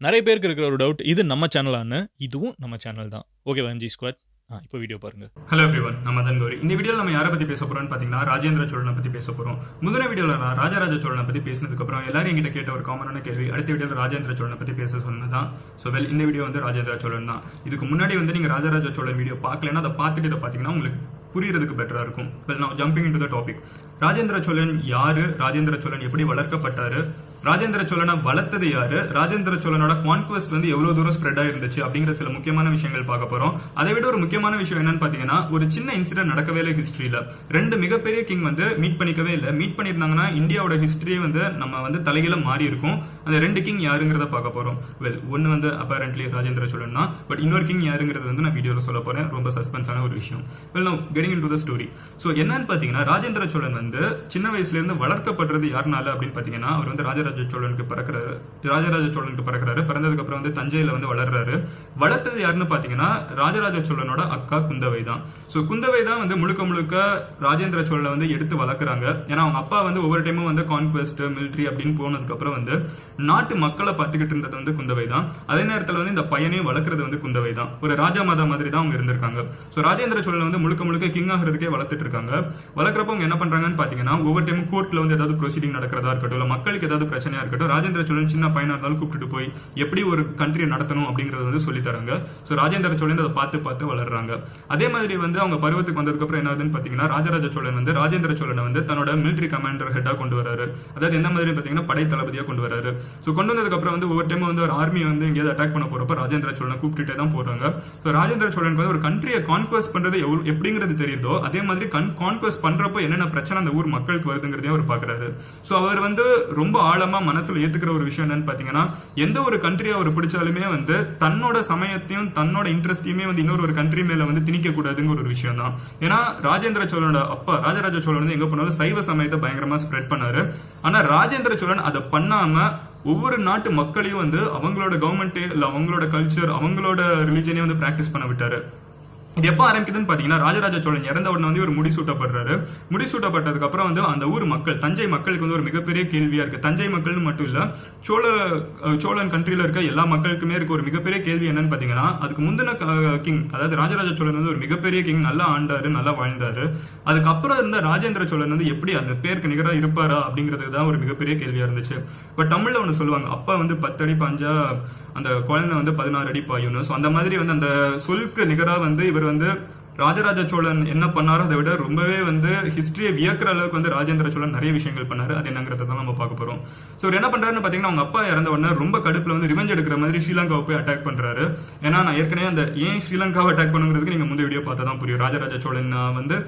நிறைய பேருக்கு இருக்கிற ஒரு டவுட், இது நம்ம சேனலான்னு. இதுவும் நம்ம சேனல் தான். ஓகேவா எம்ஜி ஸ்குவாட்? இப்போ வீடியோ பாருங்க. ஹலோ எவ்ரிவன், நம்ம தான் கௌரி. இந்த வீடியோவில் நம்ம யாரை பத்தி பேச போறோம்னு பாத்தீங்கன்னா ராஜேந்திர சோழனை பத்தி பேச போறோம். முதல் வீடியோல நான் ராஜராஜ சோழனை பத்தி பேசினதுக்கு அப்புறம் எல்லாரும் என்கிட்ட கேட்ட ஒரு காமனான கேள்வி, அடுத்த வீடியோல ராஜேந்திர சோழனை பத்தி பேச சொன்னதான். ஸோ இந்த வீடியோ வந்து ராஜேந்திர சோழன் தான். இதுக்கு முன்னாடி வந்து நீங்க ராஜராஜ சோழன் வீடியோ பார்க்கலன்னா அதை பார்த்துட்டு இதை பாத்தீங்கன்னா உங்களுக்கு புரியறதுக்கு பெட்டரா இருக்கும். நான் jumping into the topic. Rajendra Cholan யாரு? ராஜேந்திர சோழன் எப்படி வளர்க்கப்பட்டாரு? ராஜேந்திர சோழனை வளர்த்தது யாரு? ராஜேந்திர சோழனோட கான்குவெஸ்ட் வந்து எவ்வளவு தூரம் ஸ்ப்ரெட் ஆயிருந்துச்சு அப்படிங்கிற சில முக்கியமான விஷயங்கள் பார்க்க போறோம். அதை விட ஒரு முக்கியமான விஷயம் என்னன்னு பாத்தீங்கன்னா, ஒரு சின்ன இன்சிடென்ட் நடக்கவே இல்லை ஹிஸ்டரியில. ரெண்டு மிகப்பெரிய கிங் வந்து மீட் பண்ணிக்கவே இல்லை. மீட் பண்ணிருந்தாங்கன்னா இந்தியாவோட ஹிஸ்டரியே வந்து நம்ம வந்து தலைகீழ மாறி இருக்கும். அந்த ரெண்டு கிங் யாருங்கிறத பார்க்க போறோம். ஒன்னு வந்து அப்பரண்ட்லி ராஜேந்திர சோழன் தான். பட் இன்னொரு கிங் யாருங்கிறது வந்து நான் வீடியோல சொல்ல போறேன். ரொம்ப சஸ்பென்ஸான ஒரு விஷயம். Getting into the story. So என்னன்னு பாத்தீங்கன்னா, ராஜேந்திர சோழன் வந்து சின்ன வயசுல இருந்து வளர்க்கப்படுறது யாருனால அப்படின்னு பாத்தீங்கன்னா, அவர் வந்து ராஜராஜ சோழனுக்கு பிறக்கிறாரு. பிறந்ததுக்கு அப்புறம் வந்து தஞ்சையில வந்து வளர்றாரு. வளர்த்தது யாருன்னு பாத்தீங்கன்னா, ராஜராஜ சோழனோட அக்கா குந்தவை தான். சோ குந்தவை தான் வந்து முழுக்க ராஜேந்திர சோழனை வந்து எடுத்து வளர்க்குறாங்க. ஏன்னா அவங்க அப்பா வந்து ஒவ்வொரு டைமும் வந்து கான்குவெஸ்ட், மிலிட்டரி அப்படின்னு போனதுக்கு அப்புறம் வந்து நாட்டு மக்களை பார்த்துக்கிட்டு இருந்தது வந்து குந்தவை தான். அதே நேரத்தில் வந்து இந்த பையனையும் வளர்க்கறது வந்து குந்தவை தான். ஒரு ராஜா மாதா மாதிரி தான் அவங்க இருந்திருக்காங்க. சோ ராஜேந்திர சோழன் வந்து முழுக்க கிங் ஆகிறதுக்கே வளர்த்துட்டு இருக்காங்க. வளர்க்குறப்ப அவங்க என்ன பண்றாங்கன்னு பாத்தீங்கன்னா, ஒவ்வொரு டைமும் கோர்ட்ல வந்து ஏதாவது ப்ரொசீடிங் நடக்கிறதா இருக்கட்டும், இல்ல மக்களுக்கு ஏதாவது பிரச்சனையா இருக்கட்டும், ராஜேந்திர சோழன் சின்ன பையனா இருந்தாலும் கூப்பிட்டு போய் எப்படி ஒரு கண்ட்ரியை நடத்தணும் அப்படிங்கறத வந்து சொல்லி தராங்க. சோ ராஜேந்திர சோழன் அதை பார்த்து வளர்றாங்க. அதே மாதிரி வந்து அவங்க பருவத்துக்கு வந்ததுக்கு அப்புறம் என்ன ஆகுதுன்னு பாத்தீங்கன்னா, ராஜராஜ சோழன் வந்து ராஜேந்திர சோழனை வந்து தன்னோட மிலிட்டரி கமாண்டர் ஹெட்டா கொண்டு வராரு. அதாவது எந்த மாதிரி பாத்தீங்கன்னா படை தளபதியா கொண்டு வராரு. சோ கொண்டு வந்ததுக்கு அப்புறம் வந்து ஒவ்வொரு டைம் வந்து ஒரு ஆர்மி வந்து எங்கேயாவது அட்டாக் பண்ண போறப்ப ராஜேந்திர சோழனை கூப்பிட்டுட்டே தான் போறாங்க. சோ ராஜேந்திர சோழனுக்கு வந்து ஒரு கண்ட்ரியை கான்குவெஸ்ட் பண்றது எப்படிங்கிறது தெரியுதோ, அதே மாதிரி கான்குவெஸ்ட் பண்றப்போ என்னென்ன பிரச்சனை அந்த ஊர் மக்களுக்கு வருதுங்கிறதையும் அவர் பாக்குறாரு. சோ அவர் வந்து ரொம்ப ஆழமா மனசுல ஏத்துக்கிற ஒரு விஷயம் என்னன்னு பாத்தீங்கன்னா, எந்த ஒரு கண்ட்ரியை அவர் பிடிச்சாலுமே வந்து தன்னோட சமயத்தையும் தன்னோட இன்ட்ரெஸ்டையுமே வந்து இன்னொரு ஒரு கண்ட்ரி மேல வந்து திணிக்க கூடாதுங்கிற ஒரு விஷயம் தான். ஏன்னா ராஜேந்திர சோழனோட அப்பா ராஜராஜ சோழன் வந்து எங்க போனாலும் சைவ சமயத்தை பயங்கரமா ஸ்ப்ரெட் பண்ணாரு. ஆனா ராஜேந்திர சோழன் அதை பண்ணாம ஒவ்வொரு நாட்டு மக்களையும் வந்து அவங்களோட கவர்மெண்ட் இல்ல அவங்களோட கல்ச்சர், அவங்களோட ரிலிஜனையும் வந்து பிராக்டிஸ் பண்ண விட்டாரு. இது எப்ப ஆரம்பிக்குதுன்னு பாத்தீங்கன்னா, ராஜராஜ சோழன் இறந்த உடனே வந்து ஒரு முடிசூட்டப்படுறாரு. முடிசூட்டப்பட்டதுக்கு அப்புறம் வந்து அந்த ஊர் மக்கள், தஞ்சை மக்களுக்கு வந்து ஒரு மிகப்பெரிய கேள்வியா இருக்கு. தஞ்சை மக்கள் மட்டும் இல்ல, சோழன் கண்ட்ரியில இருக்க எல்லா மக்களுக்குமே இருக்க ஒரு மிகப்பெரிய கேள்வி என்னன்னு பாத்தீங்கன்னா, அதுக்கு முந்தின கிங், அதாவது ராஜராஜ சோழன் வந்து ஒரு மிகப்பெரிய கிங், நல்லா ஆண்டாரு, நல்லா வாழ்ந்தாரு. அதுக்கப்புறம் இருந்த ராஜேந்திர சோழன் வந்து எப்படி அந்த பேருக்கு நிகரா இருப்பாரா அப்படிங்கிறது தான் ஒரு மிகப்பெரிய கேள்வியா இருந்துச்சு. பட் தமிழ்ல ஒண்ணு சொல்லுவாங்க, அப்பா வந்து 10 அடி பாஞ்சா அந்த குழந்தை வந்து 16 அடி பாயும். சோ அந்த மாதிரி வந்து அந்த சொல்லுக்கு நிகரா வந்து இவர் வந்து ராஜராஜ சோழன் என்ன பண்ணாரோ அதை விட ரொம்பவே வந்து ஹிஸ்டரியை வியக்கிற அளவுக்கு வந்து ராஜேந்திர சோழன் நிறைய விஷயங்கள் பண்ணாரு. அது என்னங்கிறத தான் நம்ம பார்க்க போறோம். சோ என்ன பண்றாருன்னு பாத்தீங்கன்னா, அவங்க அப்பா இறந்த உடனே ரொம்ப கடுப்புல வந்து ரிவெஞ்ச் எடுக்கிற மாதிரி ஸ்ரீலங்காவை போய் அட்டாக் பண்றாரு. ஏன்னா நான் ஏற்கனவே அந்த ஏன் ஸ்ரீலங்காவை அட்டாக் பண்ணுங்கிறதுக்கு நீங்க முந்தைய வீடியோ பார்த்தா தான் புரியும். ராஜராஜ சோழன் வந்து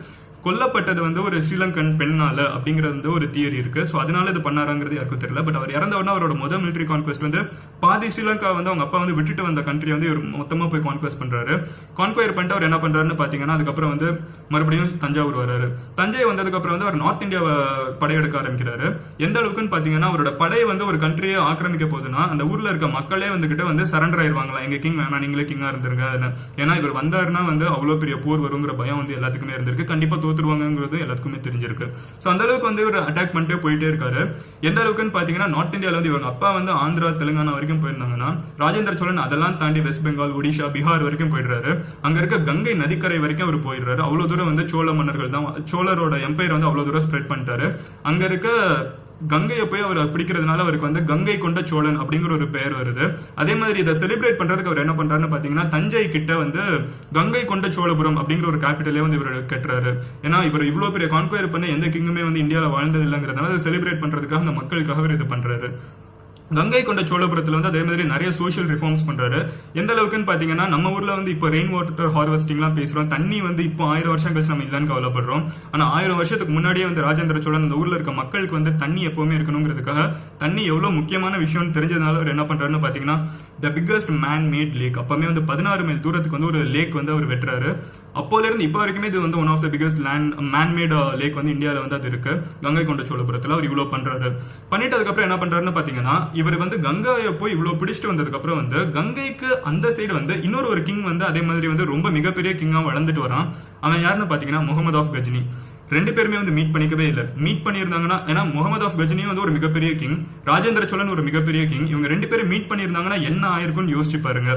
கொல்லப்பட்டது வந்து ஒரு ஸ்ரீலங்கன் பெண்ணால அப்படிங்கிறது வந்து ஒரு தியரி இருக்கு. சோ அதனால இது பண்ணாராங்கிறது யாருக்கும் தெரியல. பட் அவர் இறந்த உடனே அவரோட முதல் மிலிட்டரி கான்குவெஸ்ட் வந்து பாதி ஸ்ரீலங்கா வந்து அவங்க அப்பா வந்து விட்டுட்டு வந்த கண்ட்ரி வந்து மொத்தமா போய் கான்குவெஸ்ட் பண்றாரு. கான்குவயர் பண்ணிட்டு அவர் என்ன பண்றாருன்னு பாத்தீங்கன்னா, அதுக்கப்புறம் வந்து மறுபடியும் தஞ்சாவூர் வராரு. தஞ்சை வந்ததுக்கு அப்புறம் வந்து அவர் நார்த் இந்தியாவை படையெடுக்க ஆரம்பிக்கிறாரு. எந்த அளவுக்குன்னு பாத்தீங்கன்னா, அவரோட படை வந்து ஒரு கண்ட்ரியை ஆக்கிரமிக்க போகுதுன்னா அந்த ஊர்ல இருக்க மக்களே வந்துகிட்ட வந்து சரண்டர் ஆயிருவாங்களா, எங்க கிங் வேணா, நீங்களே கிங்கா இருந்திருங்க. ஏன்னா இவர் வந்தாருன்னா வந்து அவ்வளவு பெரிய போர் வருங்கிற பயம் வந்து எல்லாத்துக்குமே இருந்திருக்கு. கண்டிப்பா தோத்துருவாங்கிறது எல்லாத்துக்குமே தெரிஞ்சிருக்கு. சோ அந்த அளவுக்கு வந்து இவர் அட்டாக் பண்ணிட்டே போயிட்டே இருக்காரு. எந்த அளவுக்குன்னு பாத்தீங்கன்னா, நார்த் இந்தியால வந்து இவங்க அப்பா வந்து ஆந்திரா, தெலுங்கானா வரைக்கும் போயிருந்தாங்கன்னா, ராஜேந்திர சோழன் அதெல்லாம் தாண்டி வெஸ்ட் பெங்கால், ஒடிஷா, பீகார் வரைக்கும் போயிடுறாரு. அங்க இருக்க கங்கை நதிக்கரை வரைக்கும் அவர் போயிடுறாரு. அவ்வளவு தூரம் வந்து சோழ மன்னர்கள் தான், சோழரோட எம்பையர் வந்து அவ்வளவு தூரம் ஸ்ப்ரெட் பண்ணிட்டாரு. அங்க இருக்க கங்கையை போய் அவர் பிடிக்கிறதுனால அவருக்கு வந்து கங்கை கொண்ட சோழன் அப்படிங்கிற ஒரு பெயர் வருது. அதே மாதிரி இதை செலிப்ரேட் பண்றதுக்கு அவர் என்ன பண்றாருன்னு பாத்தீங்கன்னா, தஞ்சை கிட்ட வந்து கங்கை கொண்ட சோழபுரம் அப்படிங்கிற ஒரு கேபிட்டலே வந்து இவர் கட்டுறாரு. ஏன்னா இவர் இவ்வளவு பெரிய கான்குயர் பண்ண எந்த கிங்குமே வந்து இந்தியாவில வாழ்ந்தது இல்லைங்கிறதுனால அதை செலிப்ரேட் பண்றதுக்காக அந்த மக்களுக்காக அவர் இது பண்றாரு. கங்கை கொண்ட சோழபுரத்துல வந்து அதே மாதிரி நிறைய சோஷியல் ரிஃபார்ம்ஸ் பண்றாரு. எந்த அளவுக்குன்னு பாத்தீங்கன்னா, நம்ம ஊர்ல வந்து இப்ப ரெயின் வாட்டர் ஹார்வெஸ்டிங் எல்லாம் பேசுறோம். தண்ணி வந்து இப்போ 1000 வருஷம் கழிச்சு நம்ம இல்லன்னு கவலைப்படுறோம். ஆனா 1000 வருஷத்துக்கு முன்னாடியே வந்து ராஜேந்திர சோழன் அந்த ஊர்ல இருக்க மக்களுக்கு வந்து தண்ணி எப்பவுமே இருக்கணுங்கிறதுக்காக தண்ணி எவ்வளவு முக்கியமான விஷயம் தெரிஞ்சதுனால அவர் என்ன பண்றாருன்னு பாத்தீங்கன்னா, the biggest man made lake, அப்பவுமே வந்து 16 மைல் தூரத்துக்கு வந்து ஒரு லேக் வந்து அவர் வெட்டுறாரு. அப்போல இருந்து இப்போ வரைக்குமே இது வந்து one of the biggest man made lake வந்து இந்தியாவில் வந்து அது இருக்கு, கங்கை கொண்ட சோழபுரத்தில். அவர் இவ்வளவு பண்றாரு. பண்ணிட்டு அதுக்கப்புறம் என்ன பண்றாருன்னு பாத்தீங்கன்னா, இவர் வந்து கங்கையை போய் இவ்வளவு பிடிச்சிட்டு வந்ததுக்கு அப்புறம் வந்து கங்கைக்கு அந்த சைடு வந்து இன்னொரு கிங் வந்து அதே மாதிரி வந்து ரொம்ப மிகப்பெரிய கிங்கா வளர்ந்துட்டு வரான். அவன் யாருன்னு பாத்தீங்கன்னா முகமது ஆஃப் கஜ்னி. ரெண்டு பேருமே வந்து மீட் பண்ணிக்கவே இல்லை. மீட் பண்ணியிருந்தாங்கன்னா, ஏன்னா முகமது ஆஃப் கஜினியும் வந்து ஒரு மிகப்பெரிய கிங், ராஜேந்திர சோழன் ஒரு மிகப்பெரிய கிங், இவங்க ரெண்டு பேரும் மீட் பண்ணியிருந்தாங்கன்னா என்ன ஆயிருக்கும்னு யோசிச்சு பாருங்க.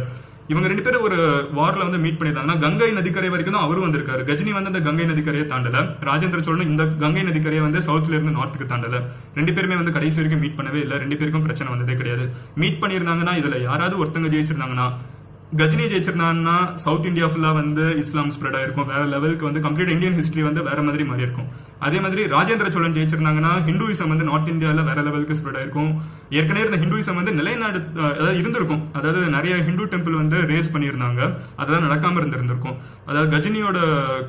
இவங்க ரெண்டு பேரும் ஒரு வார்ல வந்து மீட் பண்ணிருந்தாங்கன்னா கங்கை நதிக்கரை வரைக்கும் தான் அவரும் வந்திருக்காரு. கஜினி வந்து அந்த கங்கை நதிக்கரையை தாண்டல, ராஜேந்திர சோழன் இந்த கங்கை நதிக்கரையை வந்து சவுத்ல இருந்து நார்த்துக்கு தாண்டல. ரெண்டு பேருமே வந்து கடைசி வரைக்கும் மீட் பண்ணவே இல்லை. ரெண்டு பேருக்கும் பிரச்சனை வந்ததே கிடையாது. மீட் பண்ணியிருந்தாங்கன்னா இதுல யாராவது ஒருத்தங்க ஜெயிச்சிருந்தாங்கன்னா, கஜினி ஜெயிச்சிருந்தாங்கன்னா சவுத் இந்தியா ஃபுல்லா வந்து இஸ்லாம் ஸ்ப்ரெட் ஆயிருக்கும், வேற லெவலுக்கு வந்து கம்ப்ளீட் இந்தியன் ஹிஸ்டரி வந்து வேற மாதிரி மாறி இருக்கும். அதே மாதிரி ராஜேந்திர சோழன் ஜெயிச்சிருந்தாங்கன்னா ஹிந்துயிசம் வந்து நார்த் இந்தியாவில் வேற லெவலுக்கு ஸ்ப்ரெட் ஆயிருக்கும். ஏற்கனவே இருந்த ஹிந்துயிசம் வந்து நிலைநாடு அதாவது இருந்திருக்கும், அதாவது நிறைய ஹிந்து டெம்பிள் வந்து ரேஸ் பண்ணியிருந்தாங்க, அதெல்லாம் நடக்காம இருந்திருக்கும். அதாவது கஜினியோட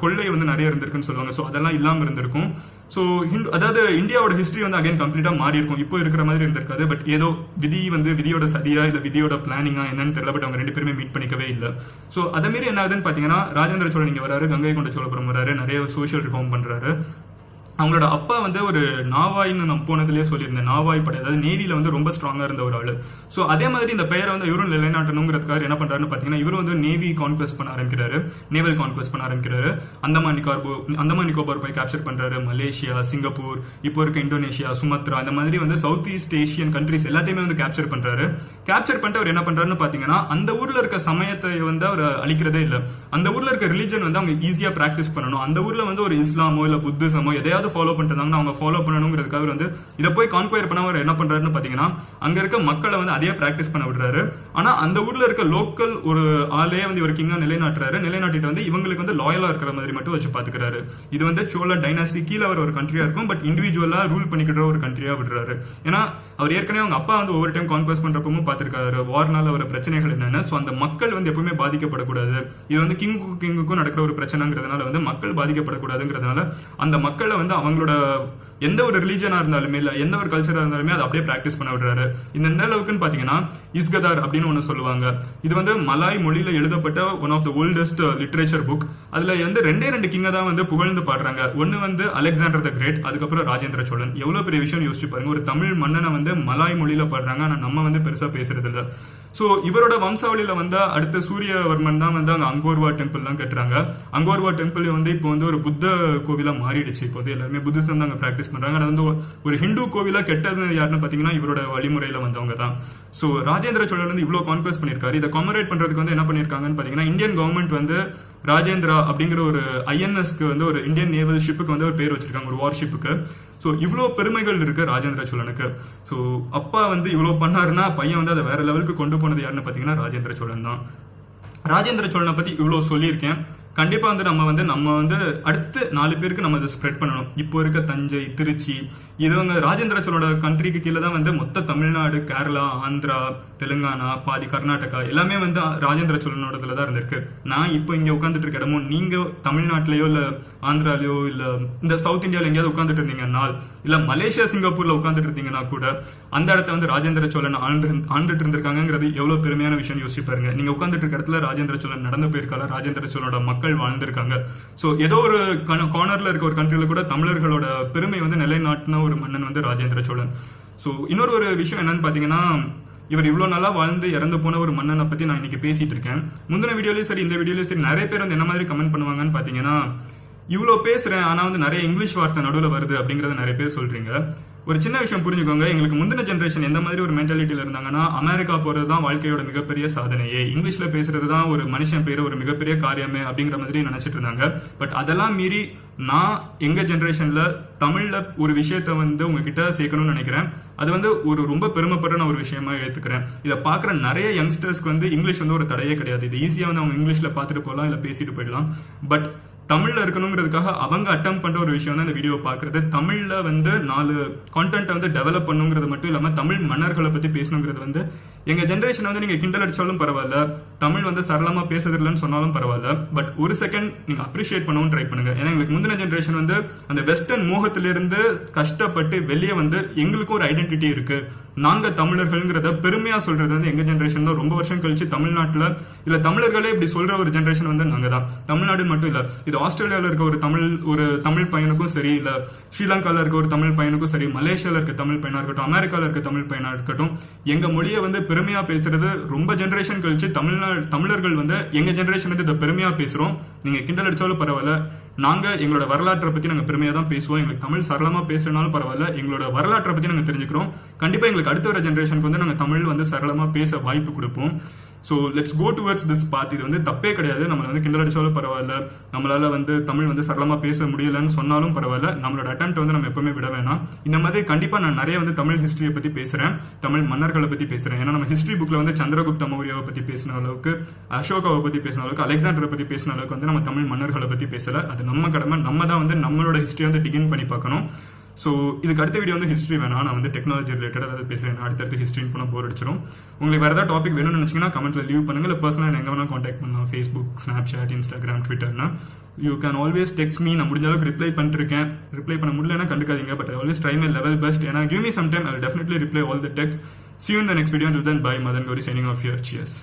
கொள்ளை வந்து நிறைய இருந்திருக்குன்னு சொல்லுவாங்க. ஸோ அதெல்லாம் இல்லாம இருந்திருக்கும். ஸோ அதாவது இந்தியாவோட ஹிஸ்டரி வந்து அகைன் கம்ப்ளீட்டா மாறி இருக்கும், இப்போ இருக்கிற மாதிரி இருந்திருக்காது. பட் ஏதோ விதியோட சதியா இல்ல விதியோட பிளானிங்கா என்னன்னு தெரியல. பட் அவங்க ரெண்டு பேருமே மீட் பண்ணிக்கவே இல்லை. ஸோ அதே மாதிரி என்ன ஆகுதுன்னு பாத்தீங்கன்னா, ராஜேந்திர சோழன் இங்க வராரு, கங்கை கொண்ட சோழபுரம் வராரு, நிறைய சோசியல் ரிஃபார்ம் பண்றாரு. அவங்களோட அப்பா வந்து ஒரு நாவாய்னு நான் போனதுலேயே சொல்லியிருந்தேன், நாவாய் படை, அதாவது நேவியில வந்து ரொம்ப ஸ்ட்ராங்கா இருந்த ஒரு ஆளு. ஸோ அதே மாதிரி இந்த பெயரை வந்து இவரும் நிலைநாட்டணுங்கிறதுக்காக என்ன பண்றாருன்னு பாத்தீங்கன்னா, இவரும் வந்து நேவி கான்குவெஸ்ட் பண்ண ஆரம்பிக்கிறாரு, நேவல் கான்குவெஸ்ட் பண்ண ஆரம்பிக்கிறாரு. அந்தமான் நிக்கோபார் போய் கேப்சர் பண்றாரு, மலேசியா, சிங்கப்பூர், இப்போ இருக்க இந்தோனேஷியா, சுமத்ரா, இந்த மாதிரி வந்து சவுத் ஈஸ்ட் ஏஷியன் கண்ட்ரிஸ் எல்லாத்தையுமே வந்து கேப்சர் பண்றாரு. கேப்சர் பண்ணிட்டு அவர் என்ன பண்றாருன்னு பாத்தீங்கன்னா, அந்த ஊர்ல இருக்க சமயத்தை வந்து அவர் அழிக்கிறதே இல்லை. அந்த ஊர்ல இருக்க ரிலிஜன் வந்து அவங்க ஈஸியா பிராக்டிஸ் பண்ணணும். அந்த ஊர்ல வந்து ஒரு இஸ்லாமோ இல்ல புத்திசமோ எதையாவது ஃபாலோ பண்ணிட்டு அவங்க ஃபாலோ பண்ணணுங்கிறதுக்காக வந்து இதை போய் கான்குயர் பண்ண அவர் என்ன பண்றாருன்னு பாத்தீங்கன்னா, அங்க இருக்க மக்களை வந்து அதே பிராக்டிஸ் பண்ண விடுறாரு. ஆனா அந்த ஊர்ல இருக்க லோக்கல் ஒரு ஆளே வந்து இவர் கிங்கா நிலைநாட்டுறாரு. நிலைநாட்டிட்டு வந்து இவங்களுக்கு வந்து லாயலா இருக்கிற மாதிரி மட்டும் வச்சு பாத்துக்கிறாரு. இது வந்து சோழ டைனாஸ்டி கீழே ஒரு கண்ட்ரியா இருக்கும், பட் இண்டிவிஜுவலா ரூல் பண்ணிக்கிற ஒரு கண்ட்ரியா விடுறாரு. ஏன்னா அவர் ஏற்கனவே அவங்க அப்பா வந்து ஒவ்வொரு டைம் கான்குவெஸ்ட் பண்றப்பவும் பாத்துருக்காரு வார்னால வர பிரச்சனைகள் என்னன்னு. சோ அந்த மக்கள் வந்து எப்பவுமே பாதிக்கப்படக்கூடாது, இது வந்து கிங்குக்கும் நடக்கிற ஒரு பிரச்சனைங்கிறதுனால வந்து மக்கள் பாதிக்கப்படக்கூடாதுங்கிறதுனால அந்த மக்களை வந்து அவங்களோட எந்த ஒரு ரிலீஜனா இருந்தாலுமே இல்ல எந்த ஒரு கல்ச்சரா இருந்தாலுமே அதை அப்படியே பிராக்டிஸ் பண்ண விடுறாரு. இந்த அளவுக்குன்னு பாத்தீங்கன்னா இஸ்கதார் அப்படின்னு ஒண்ணு சொல்லுவாங்க. இது வந்து மலாய் மொழியில எழுதப்பட்ட one of the oldest literature book. அதுல வந்து ரெண்டே கிங்க தான் வந்து புகழ்ந்து பாடுறாங்க. ஒன்னு வந்து அலெக்சாண்டர் த கிரேட், அதுக்கப்புறம் ராஜேந்திர சோழன். எவ்வளவு பெரிய விஷயம் யோசிச்சு பாருங்க, ஒரு தமிழ் மன்னனை வந்து மலாய் மொழியில பாடுறாங்க, ஆனா நம்ம வந்து பெருசா பேசுறது இல்ல. சோ இவரோட வம்சாவளியில வந்து அடுத்த சூரியவர்மன் தான் வந்து அங்க அங்கோர்வா டெம்பிள் எல்லாம் கட்டுறாங்க. அங்கோர்வா டெம்பிள் வந்து இப்போ வந்து ஒரு புத்த கோவிலா மாறிடுச்சு. இப்போ வந்து எல்லாருமே புத்திசம் தான் அங்க பிராக்டிஸ் பண்றாங்க. அது வந்து ஒரு ஹிந்து கோவிலா கெட்டது யாருன்னு பாத்தீங்கன்னா இவரோட வழிமுறையில வந்தவங்க தான். சோ ராஜேந்திர சோழன் வந்து இவ்வளவு கான்குவெஸ்ட் பண்ணிருக்காரு. இதை கமரேட் பண்றதுக்கு வந்து என்ன பண்ணிருக்காங்கன்னு பாத்தீங்கன்னா, இந்தியன் கவர்மெண்ட் வந்து ராஜேந்திரா அப்படிங்கிற ஒரு ஐஎன்எஸ்க்கு வந்து ஒரு இந்தியன் நேவல் ஷிப்புக்கு வந்து ஒரு பேர் வச்சிருக்காங்க, ஒரு வார்ஷிப்புக்கு. சோ இவ்வளவு பெருமைகள் இருக்கு ராஜேந்திர சோழனுக்கு. சோ அப்பா வந்து இவ்வளவு பண்ணாருன்னா பையன் வந்து அதை வேற லெவலுக்கு கொண்டு போனது யாருன்னு பாத்தீங்கன்னா ராஜேந்திர சோழன் தான். ராஜேந்திர சோழனை பத்தி இவ்வளவு சொல்லியிருக்கேன். கண்டிப்பா வந்து நம்ம வந்து அடுத்து 4 பேருக்கு நம்ம இதை ஸ்ப்ரெட் பண்ணணும். இப்போ இருக்க தஞ்சை, திருச்சி, இது வந்து ராஜேந்திர சோழோட கண்ட்ரிக்கு கீழே தான் வந்து மொத்த தமிழ்நாடு, கேரளா, ஆந்திரா, தெலுங்கானா, பாதி கர்நாடகா எல்லாமே வந்து ராஜேந்திர சோழனோடதுல தான் இருந்திருக்கு. நான் இப்போ இங்க உட்காந்துட்டு இருக்க இடமும் நீங்க தமிழ்நாட்டிலயோ இல்ல ஆந்திராலயோ இல்ல இந்த சவுத் இந்தியாவில எங்கேயாவது உட்காந்துட்டு இருந்தீங்கன்னா, இல்ல மலேசியா, சிங்கப்பூர்ல உட்காந்துட்டு இருந்தீங்கன்னா கூட அந்த இடத்த வந்து ராஜேந்திர சோழன் ஆண்டுட்டு இருந்திருக்காங்கிறது எவ்வளவு பெருமையான விஷயம் யோசிச்சு பாருங்க. நீங்க உட்காந்துட்டு இருக்க இடத்துல ராஜேந்திர சோழன் நடந்து போயிருக்கால, ராஜேந்திர சோழனோட மக்கள் வாழ்ந்திருக்காங்க. சோ ஏதோ ஒரு கார்னர்ல இருக்க ஒரு கண்ட்ரில கூட தமிழர்களோட பெருமை வந்து நிலைநாட்டின ஒரு மன்னன் வந்து ராஜேந்திர சோழன். சோ இன்னொரு ஒரு விஷயம் என்னன்னு பாத்தீங்கன்னா, இவர் இவ்வளவு நல்லா வாழ்ந்து இறந்து போன ஒரு மன்னனை பத்தி நான் இன்னைக்கு பேசிட்டு இருக்கேன். முந்தின வீடியோலயும் சரி இந்த வீடியோலயும் சரி நிறைய பேர் வந்து என்ன மாதிரி கமெண்ட் பண்ணுவாங்கன்னு பாத்தீங்கன்னா, இவ்வளவு பேசுறேன் ஆனா வந்து நிறைய இங்கிலீஷ் வார்த்தை நடுவில் வருது அப்படிங்கறத நிறைய பேர் சொல்றீங்க. ஒரு சின்ன விஷயம் புரிஞ்சுக்கோங்க, எங்களுக்கு முந்தின ஜெனரேஷன் எந்த மாதிரி ஒரு மென்டாலிட்டியில இருந்தாங்கன்னா, அமெரிக்கா போறதுதான் வாழ்க்கையோட மிகப்பெரிய சாதனையே, இங்கிலீஷ்ல பேசுறதுதான் ஒரு மனுஷன் பேரு ஒரு மிகப்பெரிய காரியமே அப்படிங்கிற மாதிரி நினைச்சிட்டு இருந்தாங்க. பட் அதெல்லாம் மீறி நான் எங்க ஜெனரேஷன்ல தமிழ்ல ஒரு விஷயத்த வந்து உங்ககிட்ட சேர்க்கணும்னு நினைக்கிறேன். அது வந்து ஒரு ரொம்ப பெருமைப்படுற ஒரு விஷயமா எடுத்துக்கிறேன். இதை பாக்குற நிறைய யங்ஸ்டர்ஸ்க்கு வந்து இங்கிலீஷ் வந்து ஒரு தடையே கிடையாது. இது ஈஸியா வந்து அவங்க இங்கிலீஷ்ல பாத்துட்டு போகலாம், இல்ல பேசிட்டு போயிடலாம். பட் தமிழ்ல இருக்கணுங்கிறதுக்காக அவங்க அட்டம் பண்ற ஒரு விஷயம் தான் இந்த வீடியோ பாக்குறது. தமிழ்ல வந்து 4 கான்டென்ட் வந்து டெவலப் பண்ணுங்கிறது மட்டும் இல்லாம தமிழ் மன்னர்களை பத்தி பேசணுங்கிறது வந்து எங்க ஜெனரேஷன் வந்து நீங்க கிண்டல் அடிச்சாலும் பரவாயில்ல, தமிழ் வந்து சரளமா பேசுறது இல்லைன்னு சொன்னாலும் பரவாயில்ல, பட் ஒரு செகண்ட் நீங்க அப்ரிஷியேட் பண்ணவும் ட்ரை பண்ணுங்க. ஏன்னா எங்களுக்கு முந்தின ஜெனரேஷன் வந்து அந்த வெஸ்டர்ன் மோகத்திலிருந்து கஷ்டப்பட்டு வெளியே வந்து எங்களுக்கும் ஒரு ஐடென்டிட்டி இருக்கு, நாங்க தமிழர்கள்ங்கிறத பெருமையா சொல்றது வந்து எங்க ஜெனரேஷன் தான். ரொம்ப வருஷம் கழிச்சு தமிழ்நாட்டுல இல்ல தமிழர்களே இப்படி சொல்ற ஒரு ஜெனரேஷன் வந்து நாங்க தான். தமிழ்நாடு மட்டும் இல்ல, இது ஆஸ்திரேலியால இருக்க ஒரு தமிழ் பையனுக்கும் சரி, இல்ல ஸ்ரீலங்கால இருக்க ஒரு தமிழ் பையனுக்கும் சரி, மலேசியால இருக்க தமிழ் பையனா இருக்கட்டும், அமெரிக்கால இருக்க தமிழ் பையனா இருக்கட்டும், எங்க மொழியை வந்து பெருமையா பேசுறது ரொம்ப ஜெனரேஷன் கழிச்சு தமிழர்கள் வந்து எங்க ஜெனரேஷன் வந்து இதை பெருமையா பேசுறோம். நீங்க கிண்டல் அடிச்சாலும் பரவாயில்ல, நாங்கள் எங்களோட வரலாற்றை பற்றி நாங்கள் பெருமையாக தான் பேசுவோம். எங்களுக்கு தமிழ் சரளமாக பேசுறதுனாலும் பரவாயில்ல, எங்களோட வரலாற்றை பற்றி நாங்கள் தெரிஞ்சுக்கிறோம். கண்டிப்பாக எங்களுக்கு அடுத்த வர ஜென்ரேஷனுக்கு வந்து நாங்கள் தமிழ் வந்து சரளமாக பேச வாய்ப்பு கொடுப்போம். So let's go towards this path. இது வந்து தப்பே கிடையாது. நம்மளை வந்து கிண்டல் அடிச்சாலும் பரவாயில்ல, நம்மளால வந்து தமிழ் வந்து சரளமாக பேச முடியலன்னு சொன்னாலும் பரவாயில்ல, நம்மளோட அட்டெம்ப்ட் வந்து நம்ம எப்பவுமே விட வேணாம். இந்த மாதிரி கண்டிப்பாக நான் நிறைய வந்து தமிழ் ஹிஸ்டரியை பற்றி பேசுகிறேன், தமிழ் மன்னர்களை பற்றி பேசுகிறேன். ஏன்னா நம்ம ஹிஸ்டரி புக்கில் வந்து சந்திரகுப்த மௌரியாவை பற்றி பேசின அளவுக்கு, அசோகாவை பற்றி பேசின அளவுக்கு, அலெக்சாண்டரை பற்றி பேசின அளவுக்கு வந்து நம்ம தமிழ் மன்னர்களை பற்றி பேசலை. அது நம்ம கடமை. நம்ம தான் வந்து நம்மளோட ஹிஸ்டரி வந்து டிகின் பண்ணி பார்க்கணும். ஸோ இதுக்கு அடுத்த வீடியோ வந்து ஹிஸ்ட்ரி வேணாம், நான் வந்து டெக்னாலஜி ரிலேட்டட் அதாவது பேசுகிறேன். அடுத்தடுத்து ஹிஸ்ட்ரின்னு போனால் போர் அடிச்சிடும். உங்களுக்கு வேறு ஏதாவது டாபிக் வேணும்னு நினச்சிங்கன்னா கமெண்ட்டில் லீவ் பண்ணுங்க. இல்லை பர்சனலாக எங்கே வேணால் காண்டாக்ட் பண்ணலாம், ஃபேஸ்புக், ஸ்னாப்சாட், இன்ஸ்டாகிராம், ட்விட்டர்னா. You can always text me. நான் முடிஞ்ச அளவுக்கு ரிப்ளை பண்ணிருக்கேன். ரிப்ளை பண்ண முடியலன்னா கண்டுக்காதீங்க, but I always try my level best. ஏன்னா give me some time, I will definitely reply all the text. See you in the next video. Until then, bye. Madan Gauri signing off here. Cheers.